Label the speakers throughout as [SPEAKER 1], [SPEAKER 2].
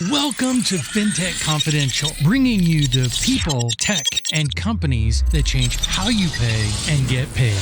[SPEAKER 1] Welcome to Fintech Confidential, bringing you the people, tech, and companies that change how you pay and get paid.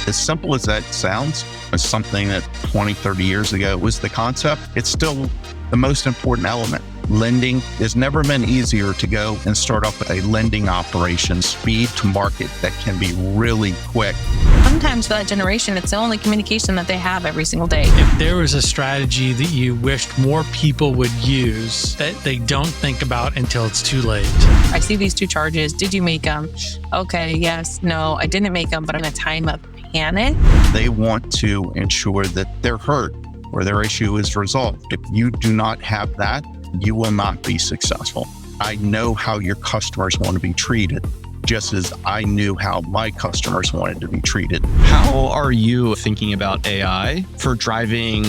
[SPEAKER 2] As simple as that sounds, it's something that 20, 30 years ago was the concept. It's still the most important element. Lending has never been easier to go and start up a lending operation, speed to market that can be really quick.
[SPEAKER 3] Sometimes for that generation, it's the only communication that they have every single day.
[SPEAKER 1] If there was a strategy that you wished more people would use that they don't think about until it's too late.
[SPEAKER 3] I see these two charges. Did you make them? Okay, yes, no, I didn't make them, but in a time of panic.
[SPEAKER 2] They want to ensure that they're heard or their issue is resolved. If you do not have that, you will not be successful. I know how your customers want to be treated, just as I knew how my customers wanted to be treated.
[SPEAKER 4] How are you thinking about AI for driving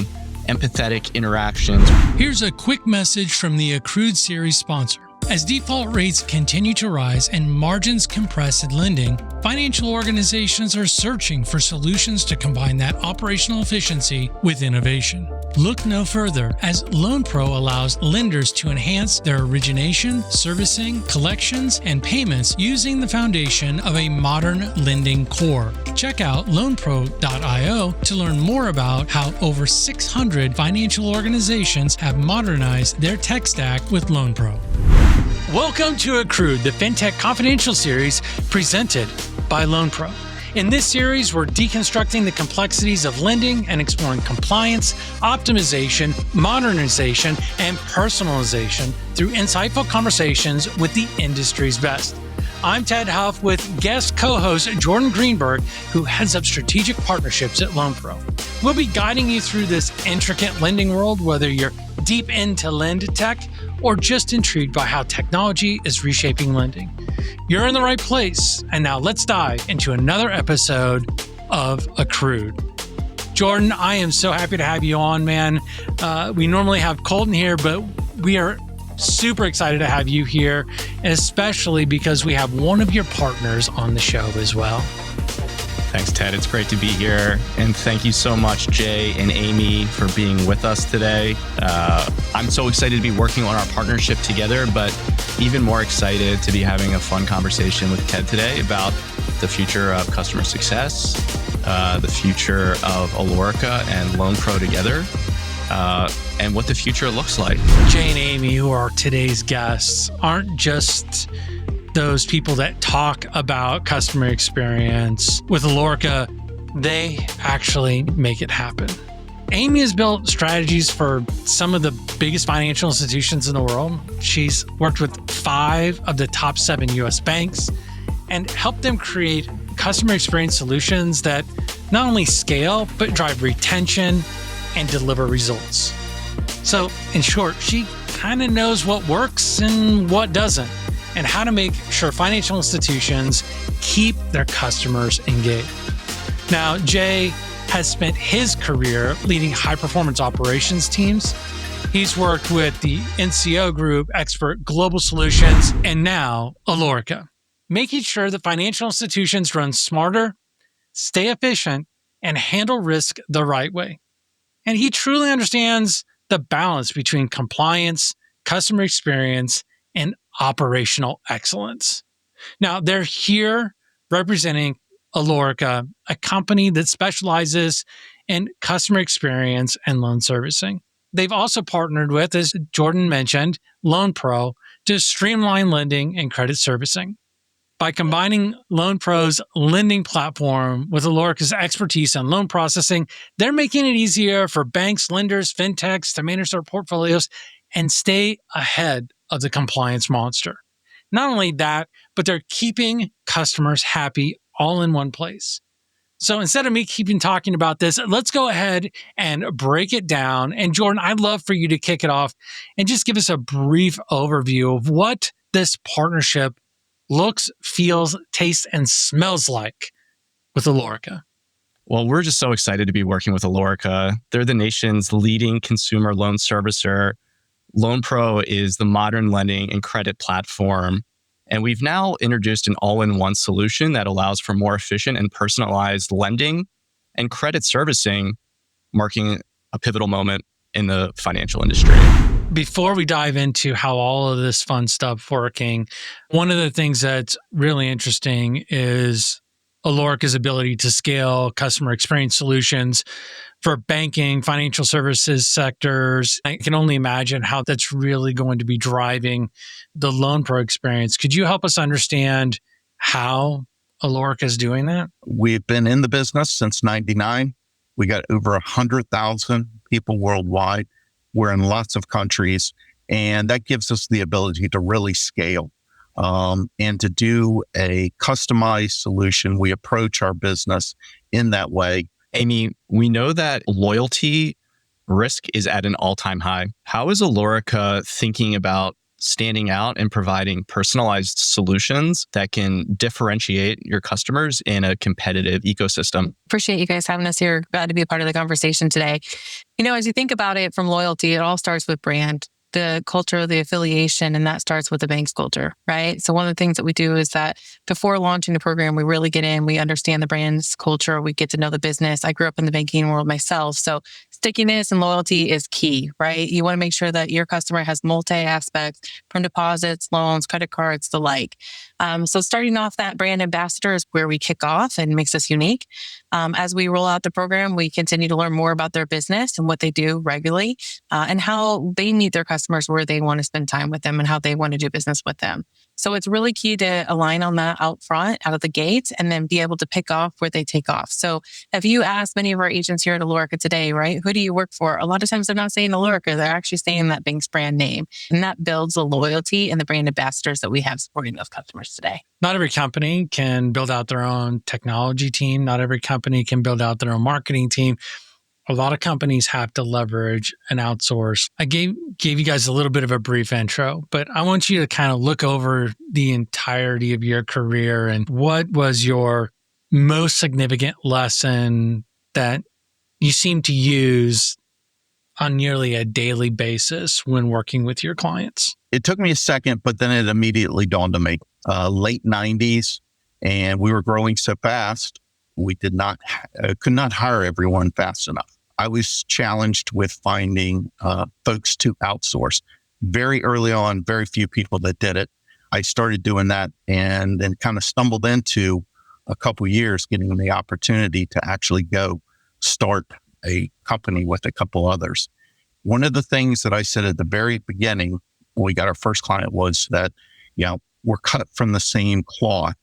[SPEAKER 4] empathetic interactions?
[SPEAKER 1] Here's a quick message from the Accrued series sponsor. As default rates continue to rise and margins compress in lending, financial organizations are searching for solutions to combine that operational efficiency with innovation. Look no further, as LoanPro allows lenders to enhance their origination, servicing, collections, and payments using the foundation of a modern lending core. Check out LoanPro.io to learn more about how over 600 financial organizations have modernized their tech stack with LoanPro. Welcome to Accrued, the Fintech Confidential series presented by LoanPro. In this series, we're deconstructing the complexities of lending and exploring compliance, optimization, modernization, and personalization through insightful conversations with the industry's best. I'm Tedd Huff with guest co-host Jordan Greenberg, who heads up strategic partnerships at LoanPro. We'll be guiding you through this intricate lending world, whether you're deep into lend tech or just intrigued by how technology is reshaping lending. You're in the right place. And now let's dive into another episode of Accrued. Jordan, I am so happy to have you on, man. We normally have Colton here, but we are super excited to have you here, and especially because we have one of your partners on the show as well.
[SPEAKER 4] Thanks, Ted. It's great to be here. And thank you so much, Jay and Aimee, for being with us today. I'm so excited to be working on our partnership together, but even more excited to be having a fun conversation with Ted today about the future of customer success, the future of Alorica and LoanPro together, and what the future looks like.
[SPEAKER 1] Jay and Aimee, who are today's guests, aren't just those people that talk about customer experience. With Alorica, they actually make it happen. Aimee has built strategies for some of the biggest financial institutions in the world. She's worked with 5 of the top 7 US banks and helped them create customer experience solutions that not only scale, but drive retention and deliver results. So in short, she kind of knows what works and what doesn't, and how to make sure financial institutions keep their customers engaged. Now, Jay has spent his career leading high-performance operations teams. He's worked with the NCO Group, Expert Global Solutions, and now Alorica, making sure that financial institutions run smarter, stay efficient, and handle risk the right way. And he truly understands the balance between compliance, customer experience, and operational excellence. Now, they're here representing Alorica, a company that specializes in customer experience and loan servicing. They've also partnered with, as Jordan mentioned, LoanPro to streamline lending and credit servicing. By combining LoanPro's lending platform with Alorica's expertise in loan processing, they're making it easier for banks, lenders, fintechs to manage their portfolios and stay ahead of the compliance monster. Not only that, but they're keeping customers happy all in one place. So instead of me keeping talking about this, let's go ahead and break it down. And Jordan, I'd love for you to kick it off and just give us a brief overview of what this partnership looks, feels, tastes, and smells like with Alorica.
[SPEAKER 4] Well, we're just so excited to be working with Alorica. They're the nation's leading consumer loan servicer. LoanPro is the modern lending and credit platform. And we've now introduced an all-in-one solution that allows for more efficient and personalized lending and credit servicing, marking a pivotal moment in the financial industry.
[SPEAKER 1] Before we dive into how all of this fun stuff working, one of the things that's really interesting is Alorica's ability to scale customer experience solutions for banking, financial services sectors. I can only imagine how that's really going to be driving the LoanPro experience. Could you help us understand how Alorica is doing that?
[SPEAKER 2] We've been in the business since 99. We got over 100,000 people worldwide. We're in lots of countries, and that gives us the ability to really scale. And to do a customized solution, we approach our business in that way.
[SPEAKER 4] Aimee, we know that loyalty risk is at an all-time high. How is Alorica thinking about standing out and providing personalized solutions that can differentiate your customers in a competitive ecosystem?
[SPEAKER 3] Appreciate you guys having us here. Glad to be a part of the conversation today. As you think about it from loyalty, it all starts with brand, the culture, the affiliation, and that starts with the bank's culture, right? So one of the things that we do is that before launching the program, we really get in, we understand the brand's culture, we get to know the business. I grew up in the banking world myself, so stickiness and loyalty is key, right? You want to make sure that your customer has multi-aspects from deposits, loans, credit cards, the like. So starting off that brand ambassador is where we kick off and makes us unique. As we roll out the program, we continue to learn more about their business and what they do regularly and how they meet their customers where they want to spend time with them and how they want to do business with them. So it's really key to align on that out front, out of the gate, and then be able to pick off where they take off. So if you ask many of our agents here at Alorica today, right, who do you work for? A lot of times they're not saying Alorica, they're actually saying that bank's brand name. And that builds the loyalty and the brand ambassadors that we have supporting those customers today.
[SPEAKER 1] Not every company can build out their own technology team. Not every company can build out their own marketing team. A lot of companies have to leverage and outsource. I gave you guys a little bit of a brief intro, but I want you to kind of look over the entirety of your career and what was your most significant lesson that you seem to use on nearly a daily basis when working with your clients?
[SPEAKER 2] It took me a second, but then it immediately dawned on me. Late 90s, and we were growing so fast, we could not hire everyone fast enough. I was challenged with finding folks to outsource. Very early on, very few people that did it. I started doing that and then kind of stumbled into a couple of years getting the opportunity to actually go start a company with a couple others. One of the things that I said at the very beginning when we got our first client was that, we're cut from the same cloth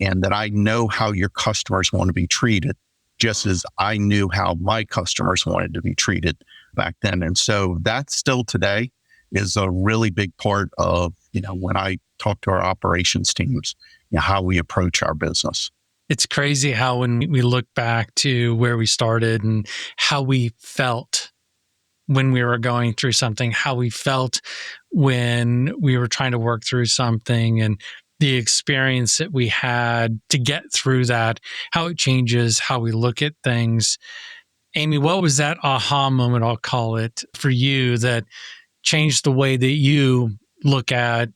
[SPEAKER 2] and that I know how your customers want to be treated, just as I knew how my customers wanted to be treated back then. And so that still today is a really big part of, when I talk to our operations teams, how we approach our business.
[SPEAKER 1] It's crazy how when we look back to where we started and how we felt when we were going through something, how we felt when we were trying to work through something, and the experience that we had to get through that, how it changes how we look at things. Aimee, what was that aha moment, I'll call it, for you that changed the way that you look at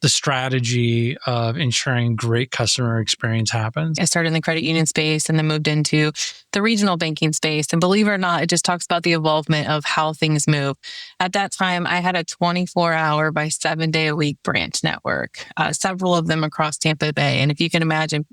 [SPEAKER 1] the strategy of ensuring great customer experience happens?
[SPEAKER 3] I started in the credit union space and then moved into the regional banking space. And believe it or not, it just talks about the evolvement of how things move. At that time, I had a 24-hour by 7-day-a-week branch network, several of them across Tampa Bay. And if you can imagine,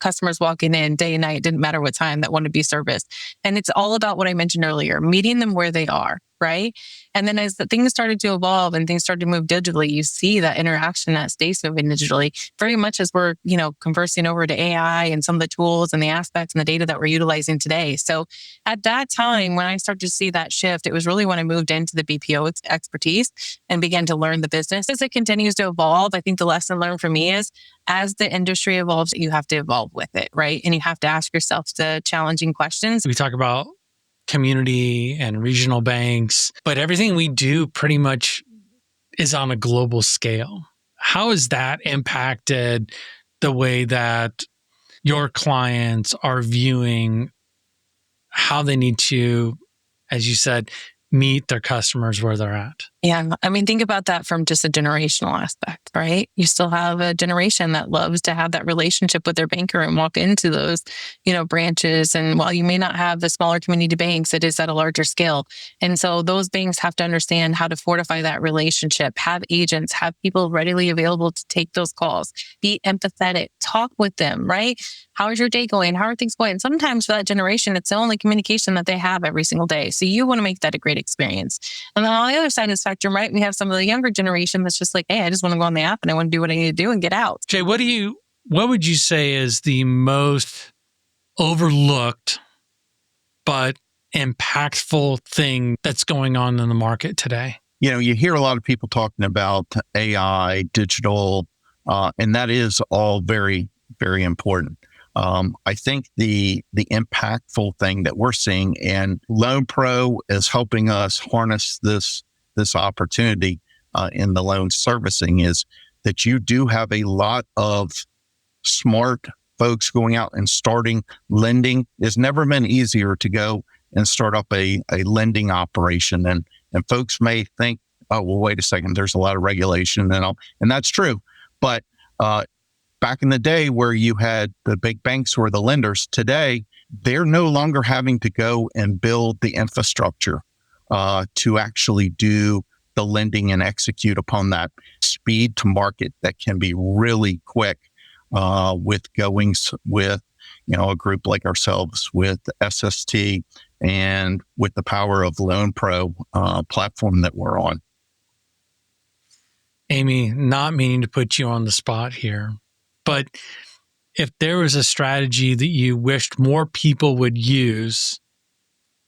[SPEAKER 3] customers walking in day and night, didn't matter what time, that wanted to be serviced. And it's all about what I mentioned earlier, meeting them where they are. Right. And then as the things started to evolve and things started to move digitally, you see that interaction that stays moving digitally very much as we're, conversing over to AI and some of the tools and the aspects and the data that we're utilizing today. So at that time, when I started to see that shift, it was really when I moved into the BPO expertise and began to learn the business. As it continues to evolve, I think the lesson learned for me is as the industry evolves, you have to evolve with it. Right. And you have to ask yourself the challenging questions.
[SPEAKER 1] We talk about community and regional banks, but everything we do pretty much is on a global scale. How has that impacted the way that your clients are viewing how they need to, as you said, meet their customers where they're at.
[SPEAKER 3] Yeah. I mean, think about that from just a generational aspect, right? You still have a generation that loves to have that relationship with their banker and walk into those, branches. And while you may not have the smaller community banks, it is at a larger scale. And so those banks have to understand how to fortify that relationship, have agents, have people readily available to take those calls, be empathetic, talk with them, right? How is your day going? How are things going? And sometimes for that generation, it's the only communication that they have every single day. So you want to make that a great experience. And then on the other side of the spectrum, right, we have some of the younger generation that's just like, hey, I just want to go on the app and I want to do what I need to do and get out.
[SPEAKER 1] Jay, what would you say is the most overlooked but impactful thing that's going on in the market today?
[SPEAKER 2] You hear a lot of people talking about AI, digital, and that is all very, very important. I think the impactful thing that we're seeing, and LoanPro is helping us harness this opportunity in the loan servicing, is that you do have a lot of smart folks going out and starting lending. It's never been easier to go and start up a lending operation. And folks may think, oh, well, wait a second, there's a lot of regulation and that's true. But back in the day where you had the big banks or the lenders, today, they're no longer having to go and build the infrastructure to actually do the lending and execute upon that speed to market that can be really quick with goings with, a group like ourselves with SST and with the power of LoanPro platform that we're on.
[SPEAKER 1] Aimee, not meaning to put you on the spot here, but if there was a strategy that you wished more people would use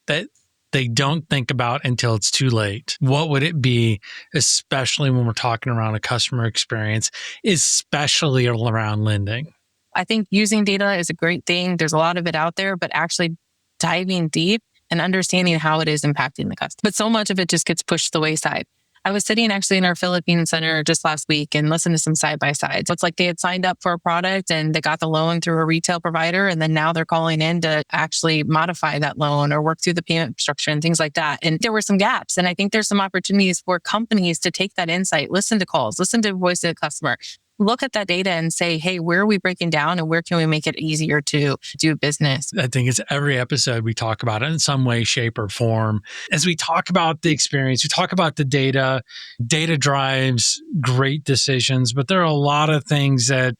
[SPEAKER 1] that they don't think about until it's too late, what would it be, especially when we're talking around a customer experience, especially around lending?
[SPEAKER 3] I think using data is a great thing. There's a lot of it out there, but actually diving deep and understanding how it is impacting the customer. But so much of it just gets pushed to the wayside. I was sitting actually in our Philippine center just last week and listened to some side-by-sides. It's like they had signed up for a product and they got the loan through a retail provider. And then now they're calling in to actually modify that loan or work through the payment structure and things like that. And there were some gaps. And I think there's some opportunities for companies to take that insight, listen to calls, listen to voice of the customer, look at that data and say, hey, where are we breaking down and where can we make it easier to do business?
[SPEAKER 1] I think it's every episode we talk about it in some way, shape, or form. As we talk about the experience, we talk about the data. Data drives great decisions, but there are a lot of things that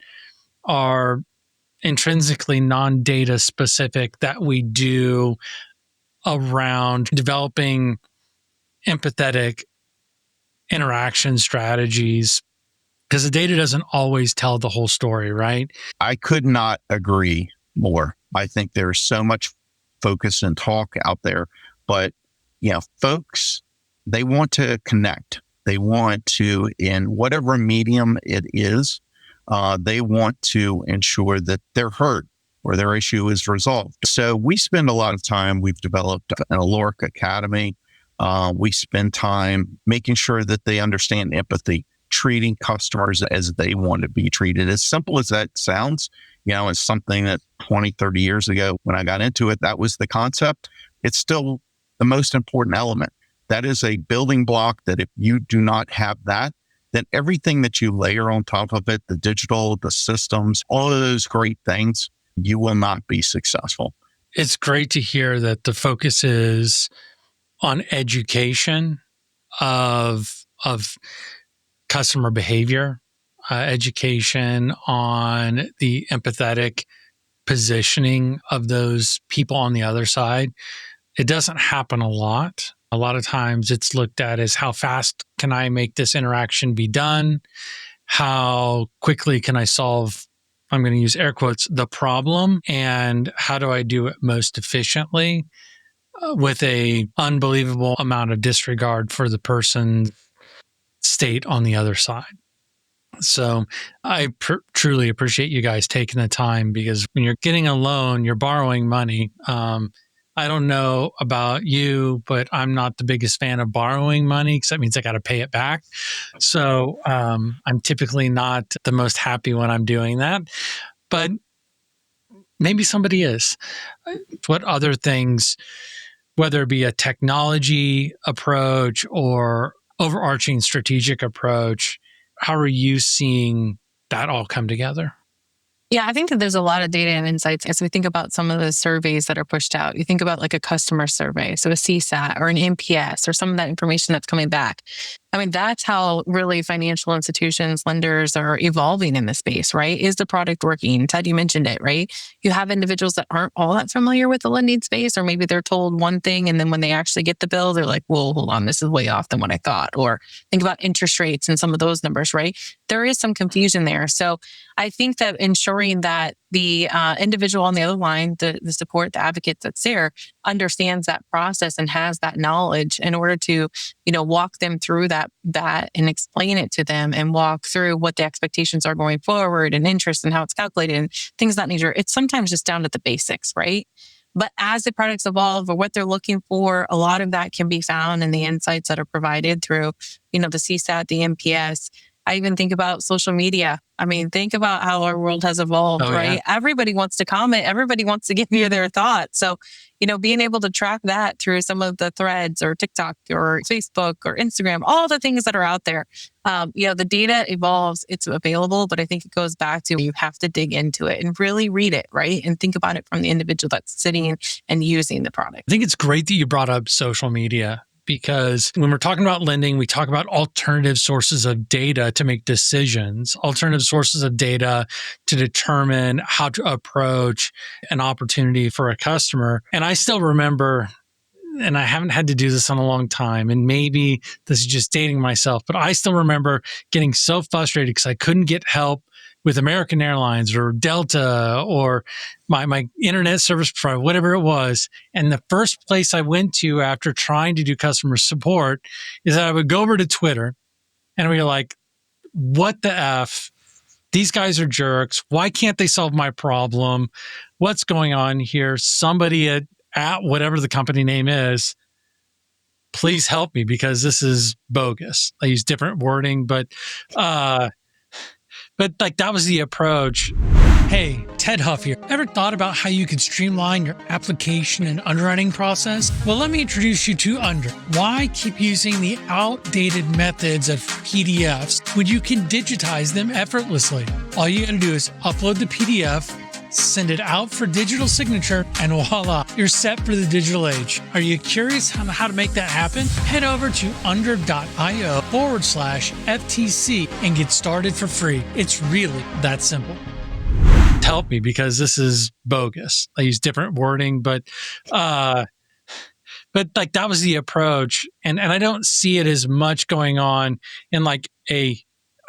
[SPEAKER 1] are intrinsically non-data specific that we do around developing empathetic interaction strategies, because the data doesn't always tell the whole story, right?
[SPEAKER 2] I could not agree more. I think there's so much focus and talk out there, but folks, they want to connect. They want to, in whatever medium it is, they want to ensure that they're heard or their issue is resolved. So we spend a lot of time. We've developed an Alorica Academy. We spend time making sure that they understand empathy, treating customers as they want to be treated. As simple as that sounds, it's something that 20, 30 years ago when I got into it, that was the concept. It's still the most important element. That is a building block that if you do not have that, then everything that you layer on top of it, the digital, the systems, all of those great things, you will not be successful.
[SPEAKER 1] It's great to hear that the focus is on education of customer behavior, education on the empathetic positioning of those people on the other side. It doesn't happen a lot. A lot of times it's looked at as how fast can I make this interaction be done? How quickly can I solve, I'm going to use air quotes, the problem? And how do I do it most efficiently with a unbelievable amount of disregard for the person's state on the other side? So I truly appreciate you guys taking the time, because when you're getting a loan, you're borrowing money. I don't know about you, but I'm not the biggest fan of borrowing money because that means I got to pay it back. So I'm typically not the most happy when I'm doing that, but maybe somebody is. What other things whether it be a technology approach or overarching strategic approach. How are you seeing that all come together?
[SPEAKER 3] Yeah, I think that there's a lot of data and insights as we think about some of the surveys that are pushed out. You think about like a customer survey, so a CSAT or an NPS or some of that information that's coming back. I mean, that's how really financial institutions, lenders are evolving in the space, right? Is the product working? Ted, you mentioned it, right? You have individuals that aren't all that familiar with the lending space, or maybe they're told one thing and then when they actually get the bill, they're like, whoa, hold on, this is way off than what I thought. Or think about interest rates and some of those numbers, right? There is some confusion there. So I think that ensuring that the individual on the other line, the support, the advocate that's there, understands that process and has that knowledge in order to, walk them through that and explain it to them and walk through what the expectations are going forward and interest and how it's calculated and things of that nature. It's sometimes just down to the basics, right? But as the products evolve or what they're looking for, a lot of that can be found in the insights that are provided through, the CSAT, the NPS. I even think about social media. I mean, think about how our world has evolved, right? Yeah. Everybody wants to comment. Everybody wants to give you their thoughts. So, being able to track that through some of the threads or TikTok or Facebook or Instagram, all the things that are out there. The data evolves. It's available, but I think it goes back to you have to dig into it and really read it, right? And think about it from the individual that's sitting and using the product.
[SPEAKER 1] I think it's great that you brought up social media, because when we're talking about lending, we talk about alternative sources of data to make decisions, alternative sources of data to determine how to approach an opportunity for a customer. And I still remember, and I haven't had to do this in a long time, and maybe this is just dating myself, but I still remember getting so frustrated because I couldn't get help with American Airlines or Delta or my internet service provider, whatever it was. And the first place I went to after trying to do customer support is that I would go over to Twitter and we're like, what the F? These guys are jerks. Why can't they solve my problem? What's going on here? Somebody at whatever the company name is, please help me because this is bogus. I use different wording, but like that was the approach. Hey, Tedd Huff here. Ever thought about how you could streamline your application and underwriting process? Well, let me introduce you to Under. Why keep using the outdated methods of PDFs when you can digitize them effortlessly? All you gotta do is upload the PDF, send it out for digital signature, and voila, you're set for the digital age. Are you curious on how to make that happen? Head over to under.io/FTC and get started for free. It's really that simple. Help me because this is bogus. I use different wording, but like that was the approach. And I don't see it as much going on in like a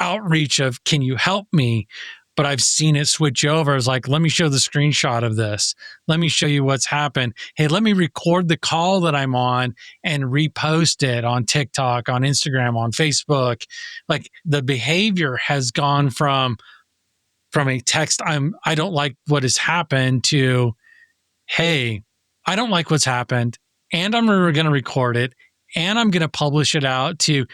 [SPEAKER 1] outreach of, can you help me? But I've seen it switch over. It's like, let me show the screenshot of this. Let me show you what's happened. Hey, let me record the call that I'm on and repost it on TikTok, on Instagram, on Facebook. Like the behavior has gone from a text, I don't like what has happened, to, hey, I don't like what's happened, and I'm going to record it, and I'm going to publish it out to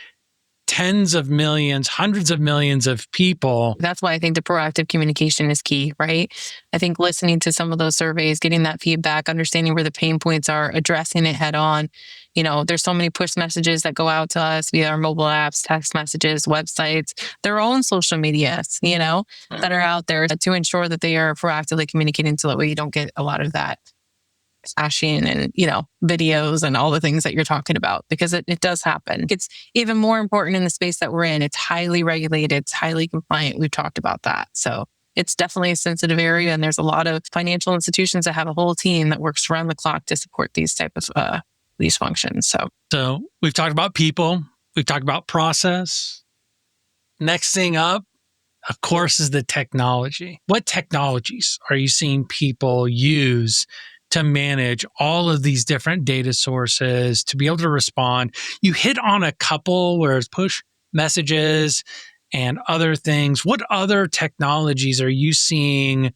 [SPEAKER 1] tens of millions, hundreds of millions of people.
[SPEAKER 3] That's why I think the proactive communication is key, right? I think listening to some of those surveys, getting that feedback, understanding where the pain points are, addressing it head on. There's so many push messages that go out to us via our mobile apps, text messages, websites, their own social medias, that are out there to ensure that they are proactively communicating so that way you don't get a lot of that flashing and, videos and all the things that you're talking about, because it does happen. It's even more important in the space that we're in. It's highly regulated. It's highly compliant. We've talked about that. So it's definitely a sensitive area. And there's a lot of financial institutions that have a whole team that works around the clock to support these type of these functions.
[SPEAKER 1] So we've talked about people. We've talked about process. Next thing up, of course, is the technology. What technologies are you seeing people use to manage all of these different data sources, to be able to respond? You hit on a couple, where it's push messages and other things. What other technologies are you seeing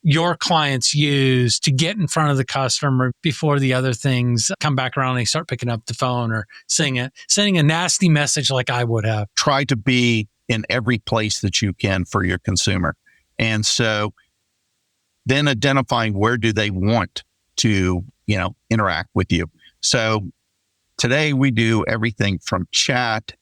[SPEAKER 1] your clients use to get in front of the customer before the other things come back around and they start picking up the phone or sending a nasty message like I would have?
[SPEAKER 2] Try to be in every place that you can for your consumer. And so then identifying where do they want to, interact with you. So today we do everything from chat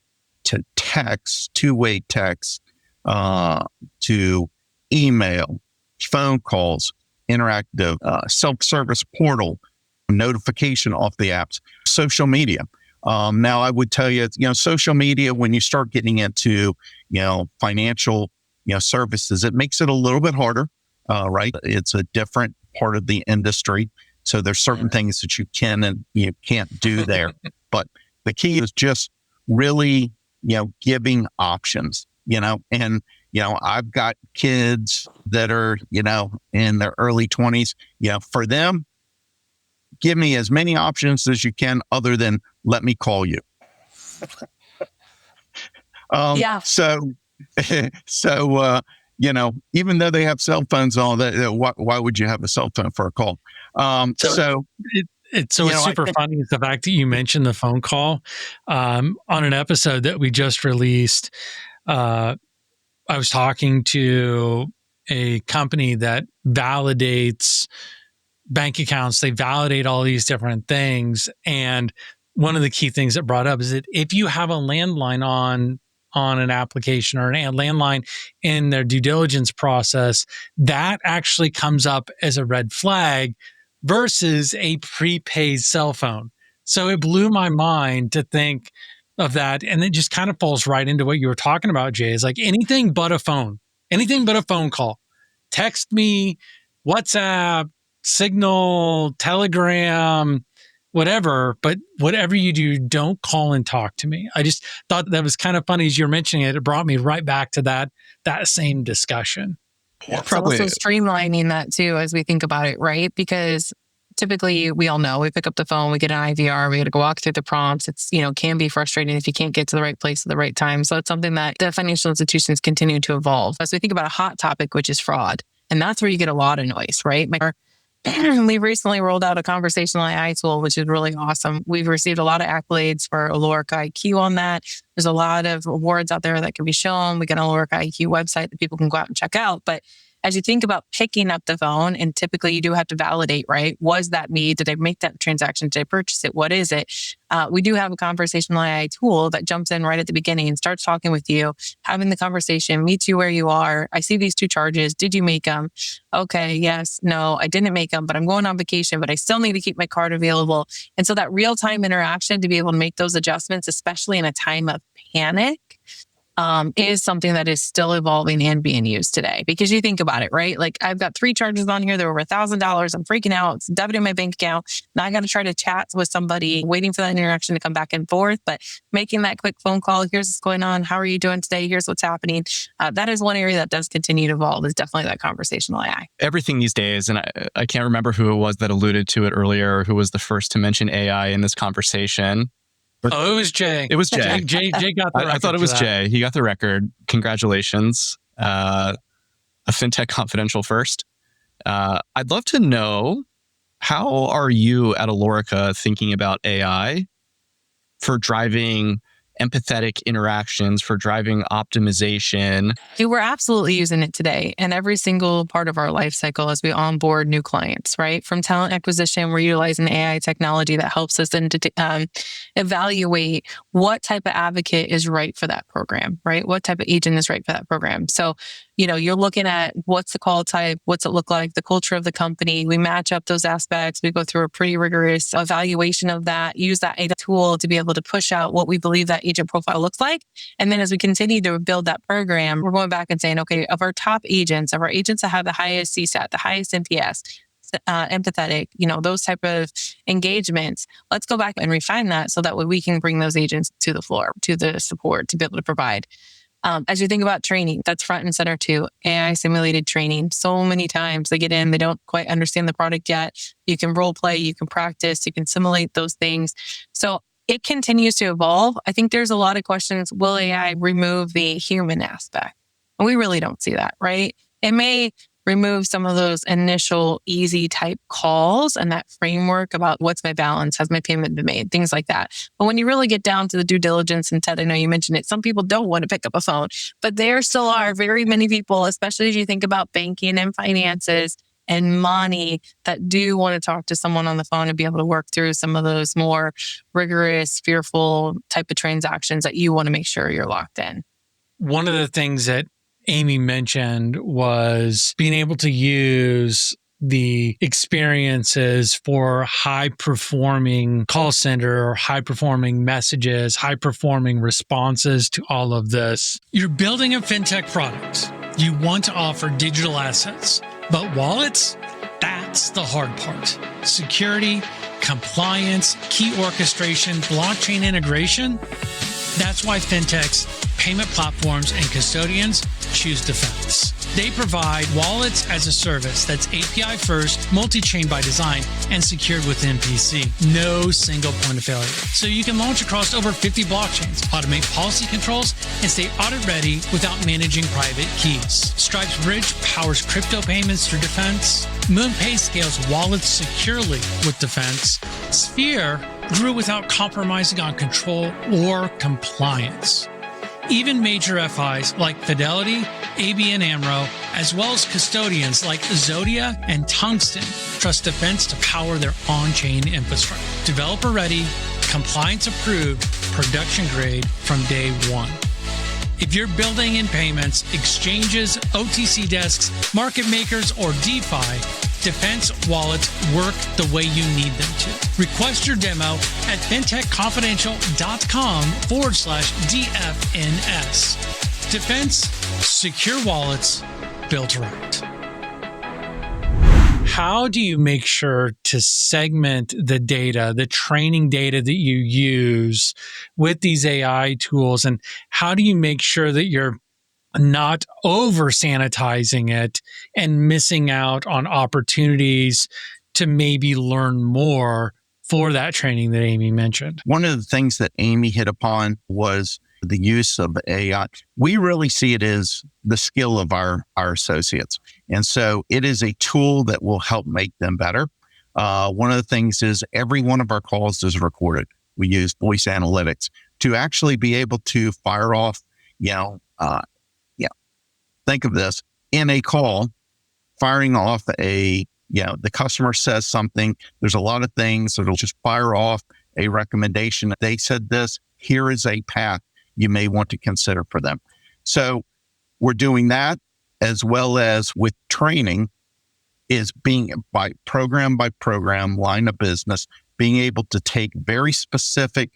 [SPEAKER 2] to text, two-way text, to email, phone calls, interactive, self-service portal, notification off the apps, social media. Now I would tell you, social media, when you start getting into, financial, services, it makes it a little bit harder, right? It's a different part of the industry. So there's certain things that you can and you can't do there. But the key is just really, giving options, and, I've got kids that are, in their early 20s, for them, give me as many options as you can other than let me call you.
[SPEAKER 3] Yeah.
[SPEAKER 2] So, even though they have cell phones and all that, why would you have a cell phone for a call?
[SPEAKER 1] It's super funny is the fact that you mentioned the phone call. On an episode that we just released, I was talking to a company that validates bank accounts. They validate all these different things. And one of the key things that brought up is that if you have a landline on an application or a landline in their due diligence process, that actually comes up as a red flag versus a prepaid cell phone. So it blew my mind to think of that. And it just kind of falls right into what you were talking about, Jay, is like anything but a phone call. Text me, WhatsApp, Signal, Telegram, whatever, but whatever you do, don't call and talk to me. I just thought that was kind of funny as you're mentioning it. It brought me right back to that same discussion.
[SPEAKER 3] Yeah, probably. So also streamlining that too, as we think about it, right? Because typically we all know we pick up the phone, we get an IVR, we got to go walk through the prompts. It's, can be frustrating if you can't get to the right place at the right time. So it's something that the financial institutions continue to evolve. As we think about a hot topic, which is fraud, and that's where you get a lot of noise, right? We've recently rolled out a conversational AI tool, which is really awesome. We've received a lot of accolades for Alorica IQ on that. There's a lot of awards out there that can be shown. We got an Alorica IQ website that people can go out and check out. But as you think about picking up the phone, and typically you do have to validate, right? Was that me? Did I make that transaction? Did I purchase it? What is it? We do have a conversational AI tool that jumps in right at the beginning and starts talking with you, having the conversation, meets you where you are. I see these 2 charges. Did you make them? Okay, yes, no, I didn't make them, but I'm going on vacation, but I still need to keep my card available. And so that real-time interaction to be able to make those adjustments, especially in a time of panic, is something that is still evolving and being used today. Because you think about it, right? Like I've got 3 charges on here. They're over $1,000. I'm freaking out. It's debiting my bank account. Now I got to try to chat with somebody, waiting for that interaction to come back and forth. But making that quick phone call, here's what's going on. How are you doing today? Here's what's happening. That is one area that does continue to evolve, is definitely that conversational AI.
[SPEAKER 4] Everything these days, and I can't remember who it was that alluded to it earlier, or who was the first to mention AI in this conversation.
[SPEAKER 1] Oh, it was Jay.
[SPEAKER 4] It was Jay.
[SPEAKER 1] Jay got the record.
[SPEAKER 4] I thought it was Jay. He got the record. Congratulations. A Fintech Confidential first. I'd love to know, how are you at Alorica thinking about AI for driving empathetic interactions, for driving optimization?
[SPEAKER 3] We're absolutely using it today in every single part of our life cycle as we onboard new clients, right? From talent acquisition, we're utilizing AI technology that helps us then to evaluate what type of advocate is right for that program, right? What type of agent is right for that program. So, you're looking at what's the call type, what's it look like, the culture of the company. We match up those aspects. We go through a pretty rigorous evaluation of that, use that AI tool to be able to push out what we believe that agent profile looks like. And then as we continue to build that program, we're going back and saying, okay, of our top agents, of our agents that have the highest CSAT, the highest NPS, empathetic, those type of engagements, let's go back and refine that so that way we can bring those agents to the floor, to the support, to be able to provide. As you think about training, that's front and center too. AI simulated training. So many times they get in, they don't quite understand the product yet. You can role play, you can practice, you can simulate those things. So it continues to evolve. I think there's a lot of questions. Will AI remove the human aspect? And we really don't see that, right? It may remove some of those initial easy type calls and that framework about what's my balance, has my payment been made, things like that. But when you really get down to the due diligence, and Tedd, I know you mentioned it, some people don't want to pick up a phone, but there still are very many people, especially as you think about banking and finances, and money that do want to talk to someone on the phone and be able to work through some of those more rigorous, fearful type of transactions that you want to make sure you're locked in.
[SPEAKER 1] One of the things that Aimee mentioned was being able to use the experiences for high performing call center or high performing messages, high performing responses to all of this. You're building a fintech product. You want to offer digital assets, but wallets, that's the hard part. Security, compliance, key orchestration, blockchain integration. That's why fintechs, payment platforms, and custodians choose Dfns. They provide wallets as a service that's API first, multi-chain by design, and secured with MPC. No single point of failure. So you can launch across over 50 blockchains, automate policy controls, and stay audit ready without managing private keys. Stripe's Bridge powers crypto payments through Dfns. MoonPay scales wallets securely with Dfns. Sphere grew without compromising on control or compliance. Even major FIs like Fidelity, ABN AMRO, as well as custodians like Zodia and Tungsten trust Dfns to power their on-chain infrastructure. Developer ready, compliance approved, production grade from day one. If you're building in payments, exchanges, OTC desks, market makers, or DeFi, Dfns wallets work the way you need them to. Request your demo at fintechconfidential.com/DFNS. Dfns, secure wallets built right. How do you make sure to segment the data, the training data that you use with these AI tools? And how do you make sure that you're not over sanitizing it and missing out on opportunities to maybe learn more for that training that Aimee mentioned?
[SPEAKER 2] One of the things that Aimee hit upon was the use of AI. We really see it as the skill of our associates. And so it is a tool that will help make them better. One of the things is every one of our calls is recorded. We use voice analytics to actually be able to fire off, think of this in a call, firing off the customer says something. There's a lot of things that'll just fire off a recommendation. They said this, here is a path you may want to consider for them. So we're doing that as well as with training is being by program, line of business, being able to take very specific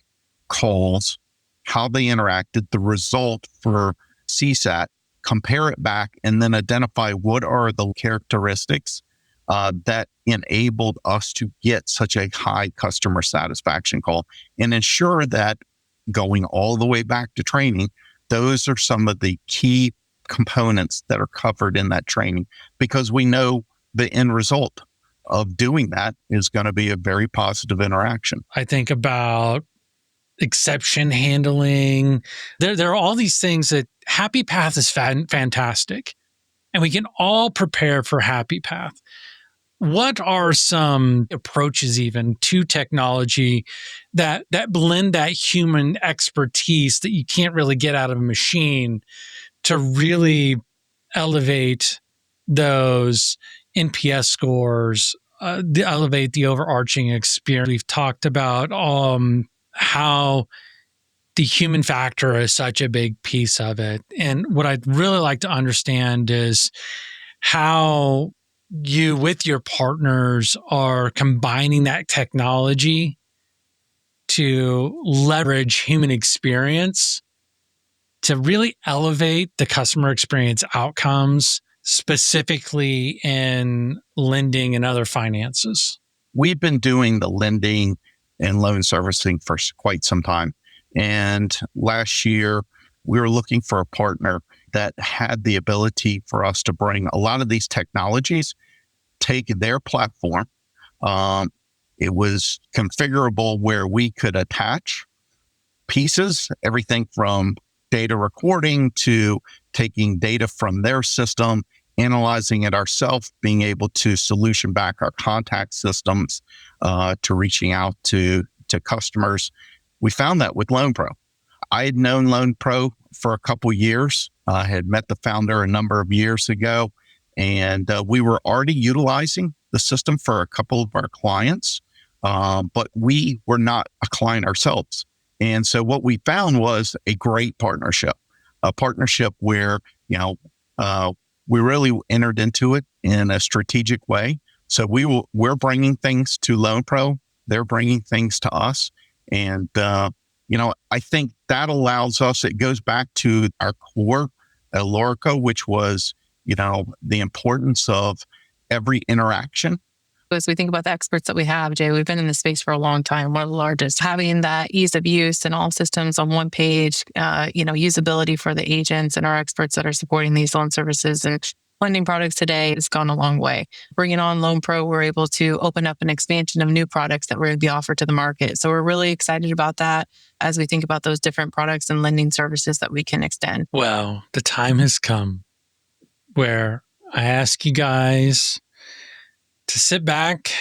[SPEAKER 2] calls, how they interacted, the result for CSAT, compare it back, and then identify what are the characteristics that enabled us to get such a high customer satisfaction call, and ensure that going all the way back to training, those are some of the key components that are covered in that training, because we know the end result of doing that is going to be a very positive interaction.
[SPEAKER 1] I think about exception handling. There are all these things that Happy Path is fantastic, and we can all prepare for Happy Path. What are some approaches even to technology that blend that human expertise that you can't really get out of a machine to really elevate those NPS scores, elevate the overarching experience? We've talked about how the human factor is such a big piece of it. And what I'd really like to understand is how you, with your partners, are combining that technology to leverage human experience to really elevate the customer experience outcomes, specifically in lending and other finances.
[SPEAKER 2] We've been doing the lending and loan servicing for quite some time. And last year, we were looking for a partner that had the ability for us to bring a lot of these technologies, take their platform. It was configurable where we could attach pieces, everything from data recording to taking data from their system, analyzing it ourselves, being able to solution back our contact systems to reaching out to customers. We found that with LoanPro. I had known LoanPro for a couple years. I had met the founder a number of years ago. And we were already utilizing the system for a couple of our clients, but we were not a client ourselves. And so what we found was a great partnership, a partnership where, we really entered into it in a strategic way. So we're bringing things to LoanPro. They're bringing things to us. And, I think that allows us, it goes back to our core Alorica, which was, the importance of every interaction.
[SPEAKER 3] As we think about the experts that we have, Jay, we've been in this space for a long time, one of the largest. Having that ease of use and all systems on one page, usability for the agents and our experts that are supporting these loan services and lending products today has gone a long way. Bringing on LoanPro, we're able to open up an expansion of new products that we're going to be offered to the market. So we're really excited about that as we think about those different products and lending services that we can extend.
[SPEAKER 1] Well, the time has come where I ask you guys to sit back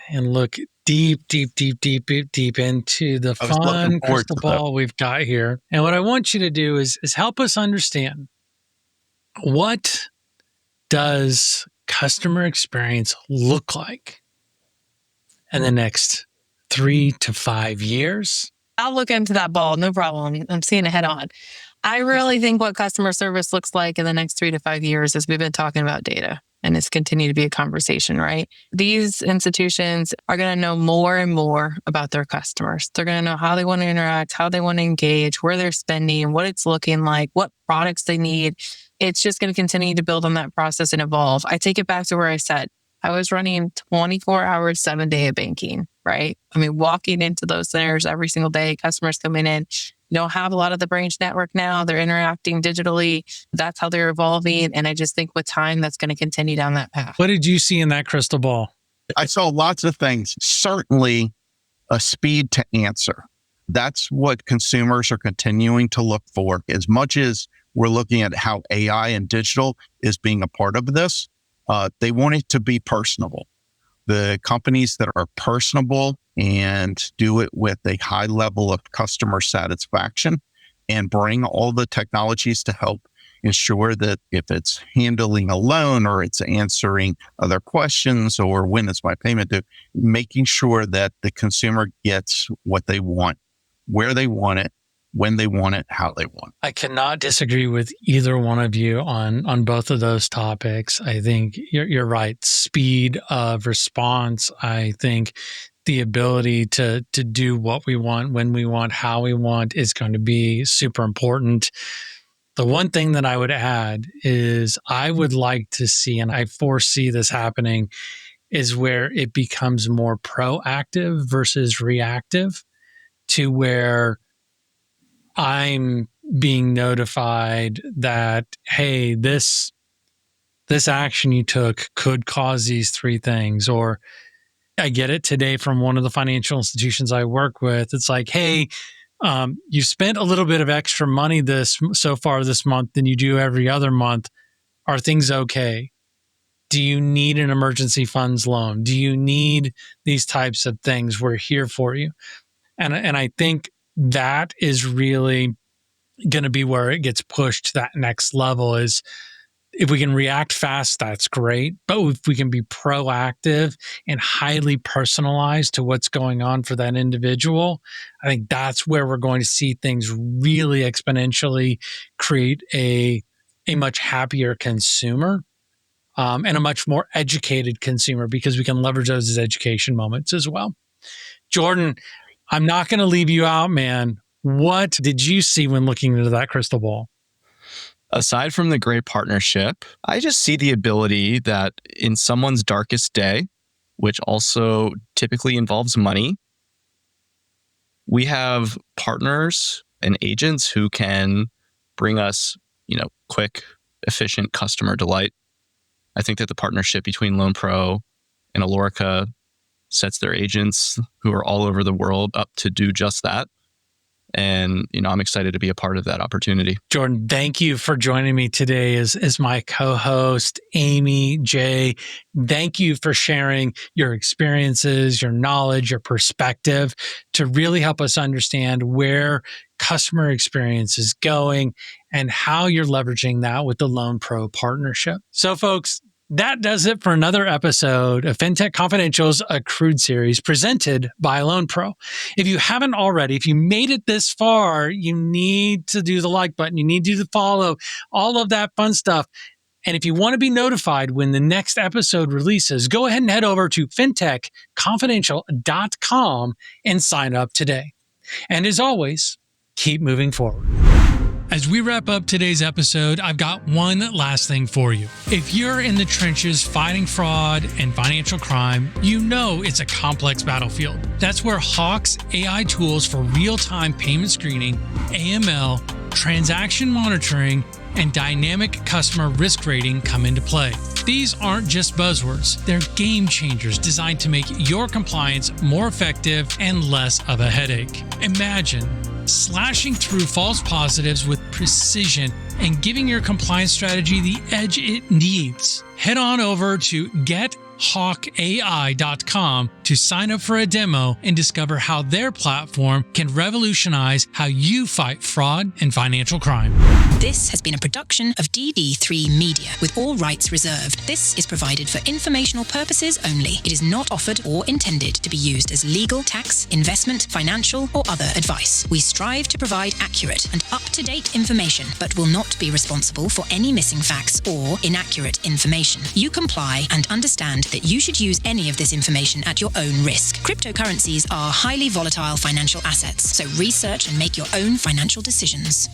[SPEAKER 1] and look deep into the fun crystal ball we've got here. And what I want you to do is help us understand, what does customer experience look like in the next 3 to 5 years?
[SPEAKER 3] I'll look into that ball, no problem. I'm seeing it head on. I really think what customer service looks like in the next 3 to 5 years is we've been talking about data, and it's continued to be a conversation, right? These institutions are going to know more and more about their customers. They're going to know how they want to interact, how they want to engage, where they're spending, what it's looking like, what products they need. It's just going to continue to build on that process and evolve. I take it back to where I said, I was running 24 hours, 7-day of banking, right? I mean, walking into those centers every single day, customers coming in, don't have a lot of the branch network now. They're interacting digitally. That's how they're evolving. And I just think with time, that's going to continue down that path.
[SPEAKER 1] What did you see in that crystal ball?
[SPEAKER 2] I saw lots of things. Certainly a speed to answer. That's what consumers are continuing to look for. As much as we're looking at how AI and digital is being a part of this, they want it to be personable. The companies that are personable and do it with a high level of customer satisfaction and bring all the technologies to help ensure that if it's handling a loan or it's answering other questions or when is my payment due, making sure that the consumer gets what they want, where they want it, when they want it, how they want it.
[SPEAKER 1] I cannot disagree with either one of you on both of those topics. I think you're right. Speed of response. I think the ability to do what we want, when we want, how we want is going to be super important. The one thing that I would add is I would like to see, and I foresee this happening, is where it becomes more proactive versus reactive, to where I'm being notified that, hey, this action you took could cause these 3 things. Or I get it today from one of the financial institutions I work with. It's like, hey, you spent a little bit of extra money so far this month than you do every other month. Are things okay? Do you need an emergency funds loan? Do you need these types of things? We're here for you. And I think that is really going to be where it gets pushed to that next level. Is if we can react fast, that's great. But if we can be proactive and highly personalized to what's going on for that individual, I think that's where we're going to see things really exponentially create a much happier consumer and a much more educated consumer, because we can leverage those as education moments as well. Jordan, I'm not going to leave you out, man. What did you see when looking into that crystal ball?
[SPEAKER 4] Aside from the great partnership, I just see the ability that in someone's darkest day, which also typically involves money, we have partners and agents who can bring us, quick, efficient customer delight. I think that the partnership between LoanPro and Alorica sets their agents who are all over the world up to do just that. And, I'm excited to be a part of that opportunity.
[SPEAKER 1] Jordan, thank you for joining me today as my co-host. Aimee, Jay, thank you for sharing your experiences, your knowledge, your perspective to really help us understand where customer experience is going and how you're leveraging that with the LoanPro partnership. So folks, That does it for another episode of Fintech Confidential's Accrued series presented by LoanPro. If you haven't already, if you made it this far, you need to do the like button. You need to do the follow, all of that fun stuff. And if you want to be notified when the next episode releases, go ahead and head over to fintechconfidential.com and sign up today. And as always, keep moving forward. As we wrap up today's episode, I've got one last thing for you. If you're in the trenches fighting fraud and financial crime, you know it's a complex battlefield. That's where Hawk's AI tools for real-time payment screening, AML, transaction monitoring, and dynamic customer risk rating come into play. These aren't just buzzwords. They're game changers designed to make your compliance more effective and less of a headache. Imagine slashing through false positives with precision and giving your compliance strategy the edge it needs. Head on over to gethawkai.com to sign up for a demo and discover how their platform can revolutionize how you fight fraud and financial crime.
[SPEAKER 5] This has been a production of DD3 Media with all rights reserved. This is provided for informational purposes only. It is not offered or intended to be used as legal, tax, investment, financial, or other advice. We strive to provide accurate and up-to-date information, but will not be responsible for any missing facts or inaccurate information. You comply and understand that you should use any of this information at your own risk. Cryptocurrencies are highly volatile financial assets, so research and make your own financial decisions.